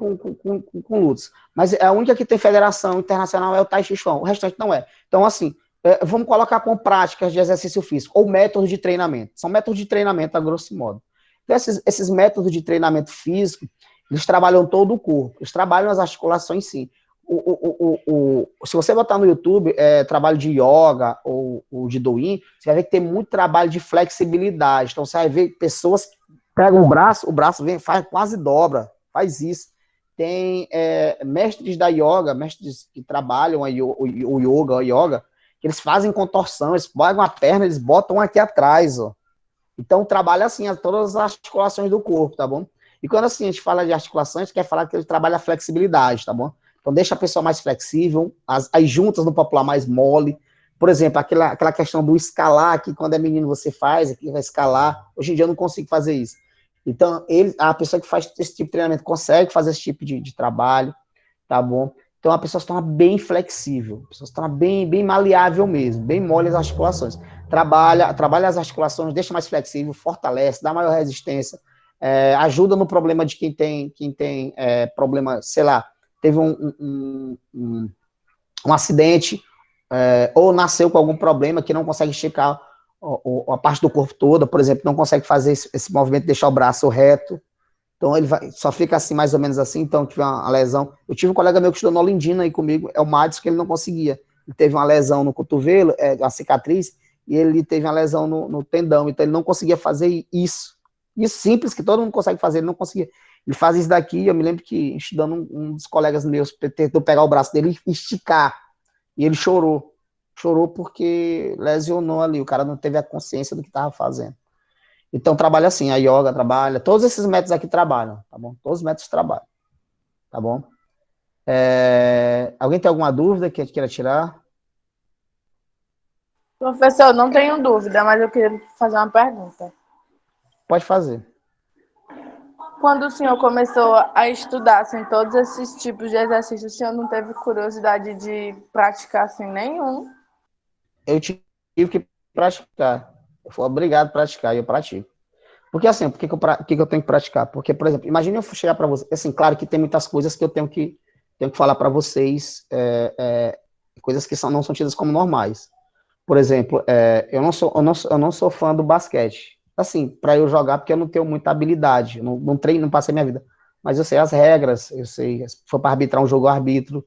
[SPEAKER 1] lutas, mas a única que tem federação internacional é o Tai Chi Chuan, o restante não é. Então, assim, vamos colocar com práticas de exercício físico, ou métodos de treinamento. São métodos de treinamento, a grosso modo. Então, esses métodos de treinamento físico, eles trabalham todo o corpo, eles trabalham as articulações, sim. Se você botar no YouTube trabalho de yoga ou de Douyin, você vai ver que tem muito trabalho de flexibilidade. Então, você vai ver pessoas que pegam o braço vem, faz, quase dobra, faz isso. Tem mestres da yoga, mestres que trabalham o yoga, que eles fazem contorção, eles pegam a perna, eles botam aqui atrás, ó. Então, trabalha assim, todas as articulações do corpo, tá bom? E quando assim a gente fala de articulações, a gente quer falar que ele trabalha a flexibilidade, tá bom? Então, deixa a pessoa mais flexível, as juntas no popular mais mole. Por exemplo, aquela questão do escalar, que quando é menino você faz, aqui vai escalar. Hoje em dia eu não consigo fazer isso. Então, a pessoa que faz esse tipo de treinamento consegue fazer esse tipo de trabalho, tá bom? Então, a pessoa se torna bem flexível, a pessoa se torna bem maleável mesmo, bem mole as articulações. Trabalha as articulações, deixa mais flexível, fortalece, dá maior resistência, ajuda no problema de quem tem problema, sei lá, teve um acidente, ou nasceu com algum problema que não consegue esticar a parte do corpo toda, por exemplo, não consegue fazer esse movimento, deixar o braço reto. Então, ele só fica assim, mais ou menos assim, então tiver uma lesão. Eu tive um colega meu que estudou no Olindina aí comigo, é o Madison, que ele não conseguia. Ele teve uma lesão no cotovelo, uma cicatriz, e ele teve uma lesão no tendão, então ele não conseguia fazer isso. Isso simples, que todo mundo consegue fazer, ele não conseguia. Ele faz isso daqui, eu me lembro que, estudando um dos colegas meus, tentou pegar o braço dele e esticar. E ele chorou. Chorou porque lesionou ali, o cara não teve a consciência do que estava fazendo. Então, trabalha assim, a yoga trabalha, todos esses métodos aqui trabalham, tá bom? Todos os métodos trabalham, tá bom? Alguém tem alguma dúvida que queira tirar?
[SPEAKER 5] Professor, não tenho dúvida, mas eu queria fazer uma pergunta.
[SPEAKER 1] Pode fazer.
[SPEAKER 5] Quando o senhor começou a estudar assim, todos esses tipos de exercícios, o senhor não teve curiosidade de praticar assim nenhum?
[SPEAKER 1] Eu tive que praticar. Eu fui obrigado a praticar e eu pratico. Porque assim, por que eu tenho que praticar? Porque, por exemplo, imagine eu chegar para você, assim, claro que tem muitas coisas que eu tenho que falar para vocês, coisas que não são tidas como normais. Por exemplo, eu não sou fã do basquete. Assim, para eu jogar, porque eu não tenho muita habilidade, eu não treino, não passei minha vida. Mas eu sei as regras, eu sei, se for para arbitrar um jogo, eu arbitro.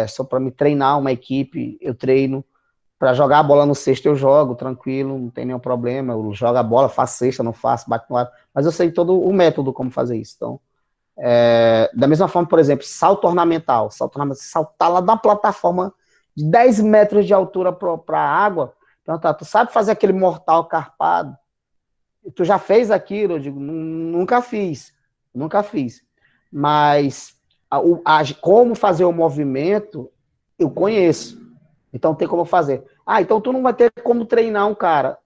[SPEAKER 1] Se for para me treinar uma equipe, eu treino. Para jogar a bola no cesto, eu jogo, tranquilo, não tem nenhum problema. Eu jogo a bola, faço cesta, não faço, bato no ar. Mas eu sei todo o método como fazer isso. Então, da mesma forma, por exemplo, salto ornamental. Saltar lá da plataforma de 10 metros de altura para a água. Então, tá, tu sabe fazer aquele mortal carpado? Tu já fez aquilo? Eu digo, nunca fiz. Mas como fazer o movimento, eu conheço. Então tem como fazer. Então tu não vai ter como treinar um cara.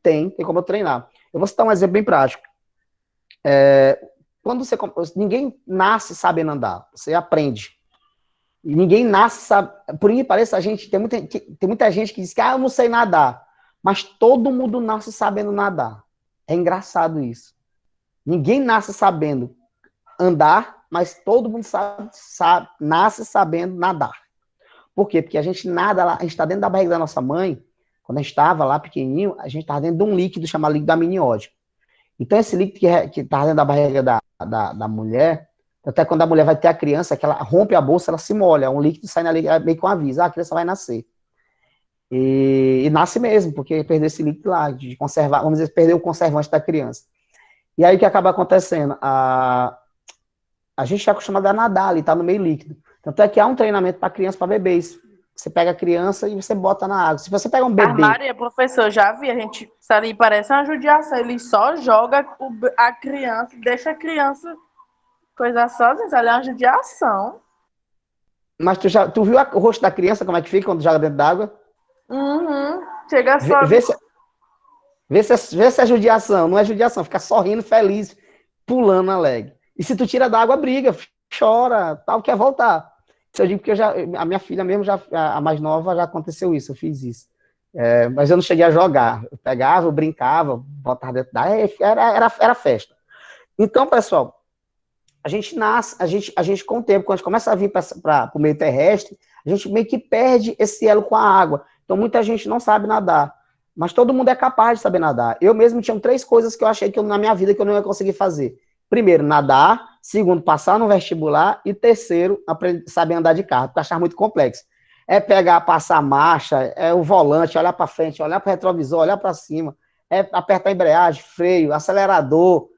[SPEAKER 1] Tem como eu treinar. Eu vou citar um exemplo bem prático. Ninguém nasce sabendo andar, você aprende. E ninguém nasce sabe. Por que pareça, tem muita gente que diz que eu não sei nadar. Mas todo mundo nasce sabendo nadar. É engraçado isso. Ninguém nasce sabendo andar, mas todo mundo nasce sabendo nadar. Por quê? Porque a gente nada lá, a gente está dentro da barriga da nossa mãe, quando a gente estava lá pequenininho, a gente estava dentro de um líquido chamado líquido amniótico. Então, esse líquido que está dentro da barriga da mulher, até quando a mulher vai ter a criança, que ela rompe a bolsa, ela se molha, um líquido sai ali, meio que um aviso, a criança vai nascer. E nasce mesmo, porque perdeu esse líquido lá, de conservar, vamos dizer, perdeu o conservante da criança. E aí o que acaba acontecendo? A gente é acostumado a nadar ali, tá no meio líquido. Tanto é que há um treinamento para criança, para bebês. Você pega a criança e você bota na água. Se você pega um bebê...
[SPEAKER 5] Maria, professor, já vi, a gente, isso ali parece uma judiação, ele só joga a criança, deixa a criança coisa sozinha, isso ali é uma judiação.
[SPEAKER 1] Mas tu viu o rosto da criança, como é que fica quando joga dentro d'água?
[SPEAKER 5] Chega só...
[SPEAKER 1] Vê se é judiação, não é judiação, fica sorrindo, feliz, pulando alegre. E se tu tira da água, briga, chora, tal, quer voltar. Isso eu digo porque a minha filha mesmo, a mais nova, já aconteceu isso, eu fiz isso. Mas eu não cheguei a jogar. Eu pegava, eu brincava, botava dentro da... Era festa. Então, pessoal, a gente nasce, a gente com o tempo, quando a gente começa a vir para o meio terrestre, a gente meio que perde esse elo com a água. Então, muita gente não sabe nadar. Mas todo mundo é capaz de saber nadar. Eu mesmo tinha 3 coisas que eu achei que na minha vida que eu não ia conseguir fazer. Primeiro, nadar. Segundo, passar no vestibular. E terceiro, saber andar de carro, porque eu achava muito complexo. Pegar, passar a marcha, o volante, olhar para frente, olhar para o retrovisor, olhar para cima, apertar a embreagem, freio, acelerador,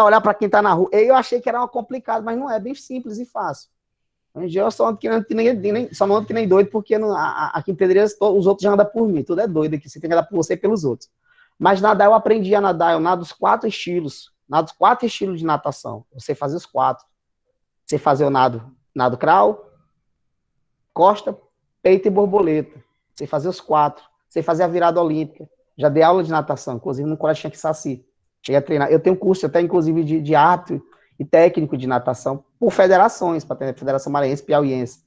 [SPEAKER 1] olhar para quem está na rua. Eu achei que era complicado, mas não é, bem simples e fácil. Eu só não ando que nem doido, porque aqui em Pedreiras os outros já andam por mim, tudo é doido aqui, você tem que andar por você e pelos outros. Mas nadar, eu aprendi a nadar, eu nado os 4 estilos, nado os 4 estilos de natação, eu sei fazer os 4. Sei fazer o nado crawl, costa, peito e borboleta, sei fazer os 4, sei fazer a virada olímpica, já dei aula de natação, inclusive no Colégio Chanque-Saci, cheguei a treinar, eu tenho curso até inclusive de árbitro e técnico de natação por federações, para ter Federação Maranhense e Piauiense.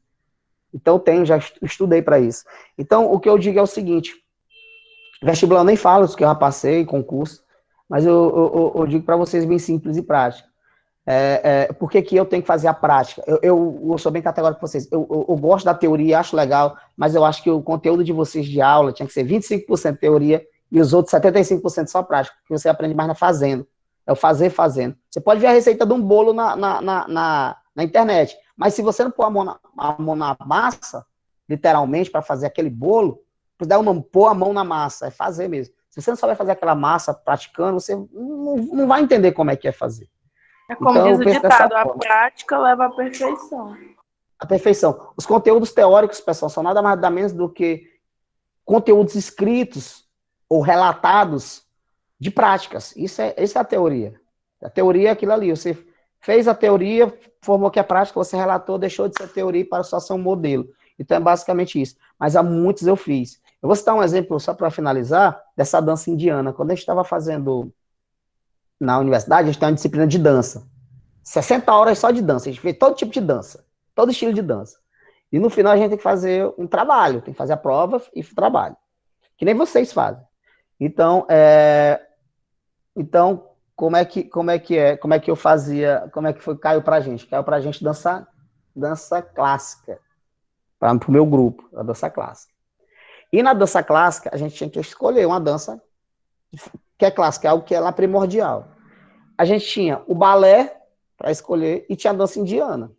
[SPEAKER 1] Então já estudei para isso. Então o que eu digo é o seguinte, vestibular eu nem falo, que eu já passei, concurso, mas eu digo para vocês bem simples e prático. Por que eu tenho que fazer a prática? Eu sou bem categórico com vocês. Eu gosto da teoria, acho legal, mas eu acho que o conteúdo de vocês de aula tinha que ser 25% teoria e os outros 75% só prática, porque você aprende mais na fazendo. É o fazer fazendo. Você pode ver a receita de um bolo na internet, mas se você não pôr a mão na massa, literalmente, para fazer aquele bolo, pôr a mão na massa, é fazer mesmo. Se você não souber fazer aquela massa praticando, você não vai entender como é que é fazer.
[SPEAKER 5] É como
[SPEAKER 1] então,
[SPEAKER 5] diz o ditado, a prática leva à perfeição.
[SPEAKER 1] A perfeição. Os conteúdos teóricos, pessoal, são nada mais nada menos do que conteúdos escritos ou relatados de práticas. Isso é a teoria. A teoria é aquilo ali. Você fez a teoria, formou que a prática, você relatou, deixou de ser teoria para só ser um modelo. Então é basicamente isso. Mas há muitos eu fiz. Eu vou citar um exemplo, só para finalizar, dessa dança indiana. Quando a gente estava fazendo na universidade, a gente tem uma disciplina de dança. 60 horas só de dança. A gente fez todo tipo de dança. Todo estilo de dança. E no final a gente tem que fazer um trabalho, tem que fazer a prova e o trabalho. Que nem vocês fazem. Então, como é que eu fazia, como é que foi, caiu pra gente? Caiu pra gente dança clássica. Para o meu grupo, a dança clássica. E na dança clássica, a gente tinha que escolher uma dança que é clássica, algo que é lá primordial. A gente tinha o balé para escolher e tinha a dança indiana.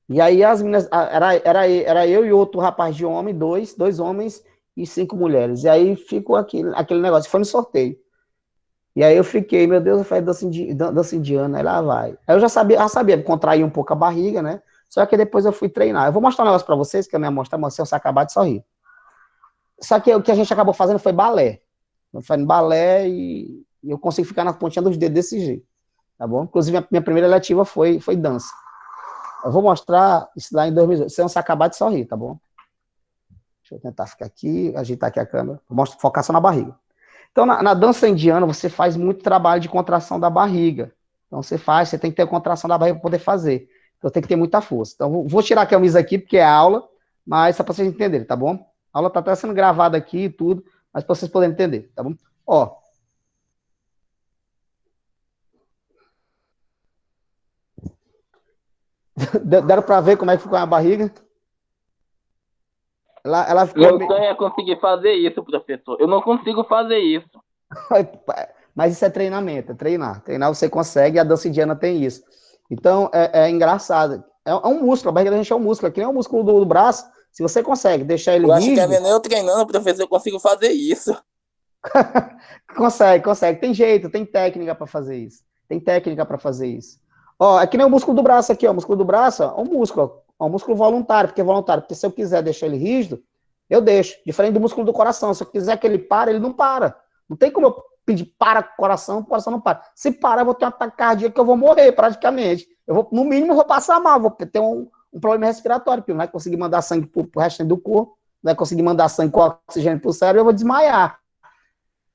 [SPEAKER 1] E aí as meninas, era eu e outro rapaz de homem, dois homens e 5 mulheres. E aí ficou aquele negócio, foi no sorteio. E aí eu fiquei, meu Deus, eu falei dança indiana, aí lá vai. Aí eu já sabia contrair um pouco a barriga, né? Só que depois eu fui treinar. Eu vou mostrar um negócio pra vocês, que eu não ia mostrar, mas você acabar de sorrir. Só que o que a gente acabou fazendo foi balé. Eu fui no balé e eu consigo ficar na pontinha dos dedos desse jeito, tá bom? Inclusive, a minha primeira eletiva foi dança. Eu vou mostrar isso lá em 2018. Você não se acabar de sorrir, tá bom? Deixa eu tentar ficar aqui, ajeitar aqui a câmera. Vou focar só na barriga. Então, na dança indiana, você faz muito trabalho de contração da barriga. Então, você tem que ter contração da barriga para poder fazer. Então, tem que ter muita força. Então, vou tirar a camisa aqui, porque é aula, mas só para vocês entenderem, tá bom? A aula está até sendo gravada aqui e tudo, mas para vocês poderem entender, tá bom? Ó. Deram para ver como é que ficou a barriga? Ela ficou...
[SPEAKER 6] Meu sonho é conseguir fazer isso, professor. Eu não consigo fazer isso.
[SPEAKER 1] Mas isso é treinamento, é treinar. Treinar você consegue, e a dança indiana tem isso. Então, é engraçado. É um músculo, a barriga da gente é um músculo. Aqui nem é um músculo do braço. Se você consegue deixar ele
[SPEAKER 6] rígido... Eu acho que é
[SPEAKER 1] rígido...
[SPEAKER 6] eu treinando, professor, eu consigo fazer isso.
[SPEAKER 1] Consegue. Tem jeito, tem técnica para fazer isso. Tem técnica para fazer isso. Ó, é que nem o músculo do braço aqui, ó. O músculo do braço, ó, é um músculo voluntário. Porque é voluntário. Porque se eu quiser deixar ele rígido, eu deixo. Diferente do músculo do coração. Se eu quiser que ele pare, ele não para. Não tem como eu pedir para o coração não para. Se parar, eu vou ter um ataque cardíaco que eu vou morrer, praticamente. No mínimo, eu vou passar mal, vou ter um problema respiratório, porque não vai conseguir mandar sangue para o resto do corpo, não vai conseguir mandar sangue com oxigênio para o cérebro, eu vou desmaiar.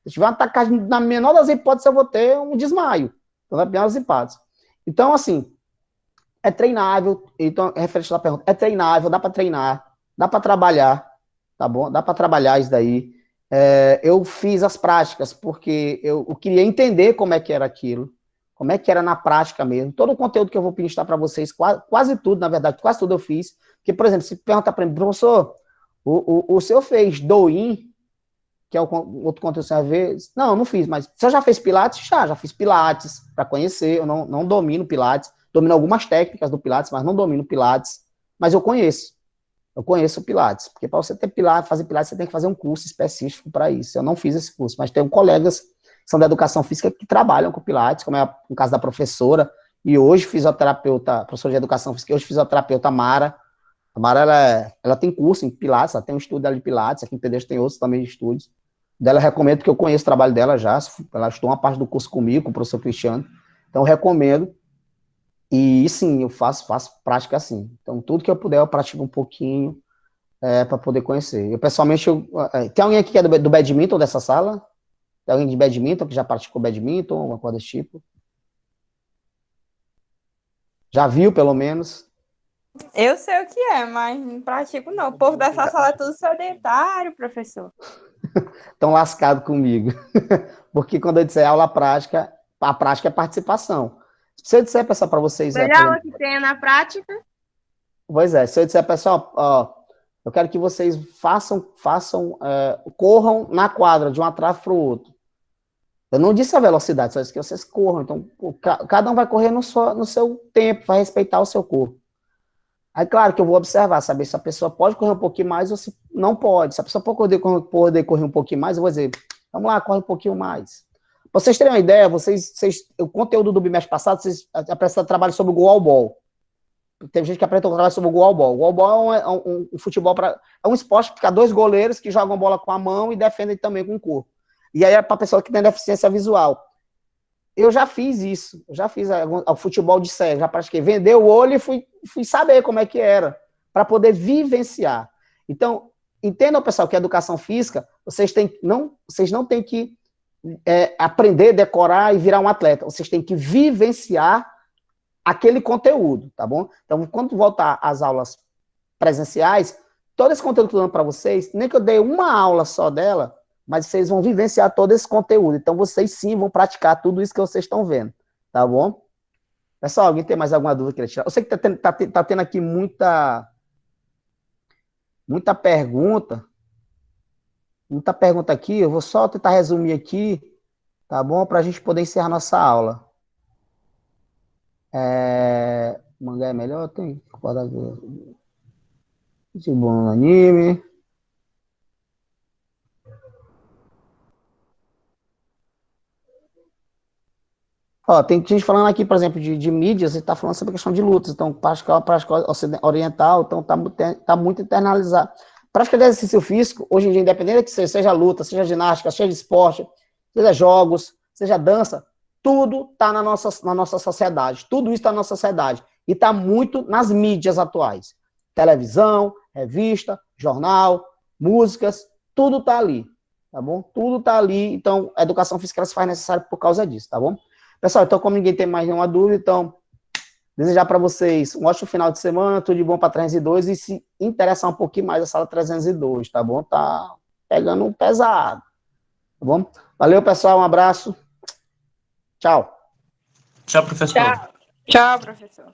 [SPEAKER 1] Se tiver um ataque cardíaco, na menor das hipóteses, eu vou ter um desmaio. Então, na menor das hipóteses. Então, assim, é treinável. Então, referente à pergunta, é treinável, dá para treinar, dá para trabalhar, tá bom? Dá para trabalhar isso daí. Eu fiz as práticas porque eu queria entender como é que era aquilo, como é que era na prática mesmo. Todo o conteúdo que eu vou ministrar para vocês, quase tudo, na verdade, quase tudo eu fiz. Porque, por exemplo, se perguntar para mim, professor, o senhor fez Douyin, que é o outro conteúdo que você vai ver? Não fiz, mas você já fez Pilates? Já fiz Pilates para conhecer. Eu não domino Pilates, domino algumas técnicas do Pilates, mas não domino Pilates, mas eu conheço. Eu conheço o Pilates, porque para você fazer Pilates, você tem que fazer um curso específico para isso. Eu não fiz esse curso, mas tenho colegas que são da educação física que trabalham com Pilates, como é o caso da professora, e hoje professora de educação física, hoje fisioterapeuta Mara. A Mara, ela tem curso em Pilates, ela tem um estudo dela de Pilates, aqui em Pedreiros tem outros também de estudos. Dela eu recomendo, porque eu conheço o trabalho dela já, ela estudou uma parte do curso comigo, com o professor Cristiano, então eu recomendo. E sim, eu faço prática assim. Então, tudo que eu puder, eu pratico um pouquinho para poder conhecer. Eu, pessoalmente, tem alguém aqui que é do badminton dessa sala? Tem alguém de badminton que já praticou badminton, alguma coisa desse tipo? Já viu, pelo menos?
[SPEAKER 2] Eu sei o que é, mas não pratico, não. O povo dessa sala é tudo sedentário, professor.
[SPEAKER 1] Estão lascados comigo. Porque quando eu disser aula prática, a prática é participação. Se eu disser, pessoal, para vocês...
[SPEAKER 2] Melhor aula que tenha na prática.
[SPEAKER 1] Pois é, se eu disser, pessoal, ó, eu quero que vocês corram na quadra, de um atrás para o outro. Eu não disse a velocidade, só disse que vocês corram. Então, cada um vai correr no seu tempo, vai respeitar o seu corpo. Aí, claro que eu vou observar, saber se a pessoa pode correr um pouquinho mais ou se não pode. Se a pessoa pode poder correr um pouquinho mais, eu vou dizer, vamos lá, corre um pouquinho mais. Pra vocês terem uma ideia, o conteúdo do bimestre passado, vocês apresentaram trabalho sobre o goalball. Tem gente que aprendeu a trabalhar sobre o goalball. O goalball um futebol é um esporte que fica 2 goleiros que jogam bola com a mão e defendem também com o corpo. E aí é para pessoa que tem deficiência visual. Eu já fiz isso, eu já fiz o futebol de cego, já pratiquei, vender o olho e fui saber como é que era, para poder vivenciar. Então, entendam, pessoal, que a educação física, vocês não têm que aprender, decorar e virar um atleta, vocês têm que vivenciar aquele conteúdo, tá bom? Então, quando voltar às aulas presenciais, todo esse conteúdo que eu estou dando para vocês, nem que eu dei uma aula só dela, mas vocês vão vivenciar todo esse conteúdo. Então, vocês sim vão praticar tudo isso que vocês estão vendo, tá bom? Pessoal, alguém tem mais alguma dúvida que queira tirar? Eu sei que tá tendo aqui muita pergunta. Muita pergunta aqui. Eu vou só tentar resumir aqui, tá bom? Para a gente poder encerrar nossa aula. Mangá é melhor? Tem. De bom no anime. Ó, tem gente falando aqui, por exemplo, de mídias, e está falando sobre a questão de lutas. Então, prática oriental, então tá muito internalizado. Prática de exercício físico, hoje em dia, independente que seja luta, seja ginástica, seja esporte, seja jogos, seja dança, tudo está na nossa sociedade. Tudo isso está na nossa sociedade. E está muito nas mídias atuais. Televisão, revista, jornal, músicas, tudo está ali. Tá bom? Tudo está ali. Então, a educação física ela se faz necessária por causa disso, tá bom? Pessoal, então, como ninguém tem mais nenhuma dúvida, então, desejar para vocês um ótimo final de semana, tudo de bom para 302 e se interessar um pouquinho mais da sala 302, tá bom? Tá pegando pesado, tá bom? Valeu, pessoal, um abraço. Tchau.
[SPEAKER 4] Tchau, professor.
[SPEAKER 2] Tchau, professor.